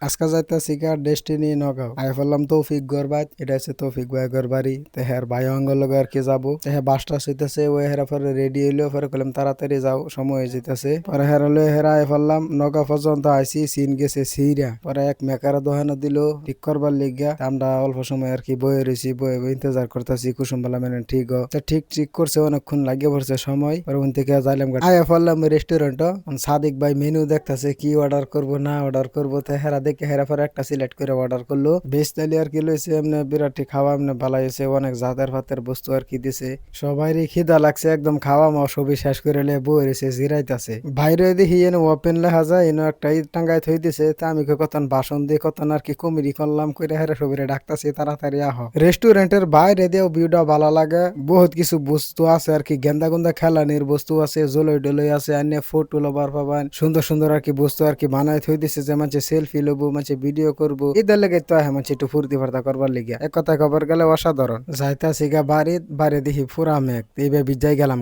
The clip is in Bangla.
আজকে যাইতেছি গা ডেস্টিনি নগাঁও আই বললাম তৌফিক গরবাত এটা হচ্ছে তৌফিক ভাই গরবারি তো হ্যার ভাই অঙ্গল আর কি যাবো হ্যাঁ বাসটা হইতেছে ওই হেরা পরে রেডি হইলো পরে কইলাম তাড়াতাড়ি যাও সময় হয়ে যেতেছে পরে হেরা লই হেরা আই বললাম নগাঁও পর্যন্ত আইসি সিন গেছে সিরা পরে এক মেকার দোকানে দিল ঠিক করবার লিগা আমরা অল্প সময় আর কি বয়ে রয়েছি বয়ে ইন্তজার করতেছি কুসুম বলা মানে ঠিক ঠিক ঠিক করছে অনেকক্ষণ লাগিয়ে পড়ছে সময় পরে ওখান থেকে যাইলাম আয়া পড়লাম রেস্টুরেন্ট সাদিক ভাই মেনু দেখতেছে কি অর্ডার করবো না অর্ডার করবো তো হেরা দেখে হেরা পরে একটা সিলেক্ট করে অর্ডার করলো ভেজ থালি আর কি লইছে এমনি বিরাটি খাওয়া এমনি ভালো হয়েছে অনেক জাতের ফাতের বস্তু আর কি দিছে সবারই খিদা লাগছে একদম খাওয়া মাও সবই শেষ করে লে বই রয়েছে জিরাইতাছে বাইরে দেখি এনে ওপেন লেখা যায় এনে একটা টাঙ্গায় থই দিছে তা আমি কতন বাসন দিয়ে কতন আর কি কমিরি করলাম করে হেরা সবিরে ডাকতাছি তাড়াতাড়ি আহ রেস্টুরেন্টের বাইরে দিয়েও ভিউটা ভালো লাগে বহুত কিছু বস্তু আছে আর কি গেন্দা গুন্দা খেলানির বস্তু আছে জলই ডলই আছে আন্য ফটো লবার পাবান সুন্দর সুন্দর আর কি বস্তু আর কি বানায় থই দিছে যে মাঝে সেলফি লবো মাঝে ভিডিও করবো এদের লেগে তো হ্যাঁ মাঝে একটু ফুর্তি ফার্তা করবার লিগে এক কথা খবর গেলে অসাধারণ যাইতাছি গা বাড়ি দেখি ফুরা মেঘ এইভাবে বিজাই গেলাম।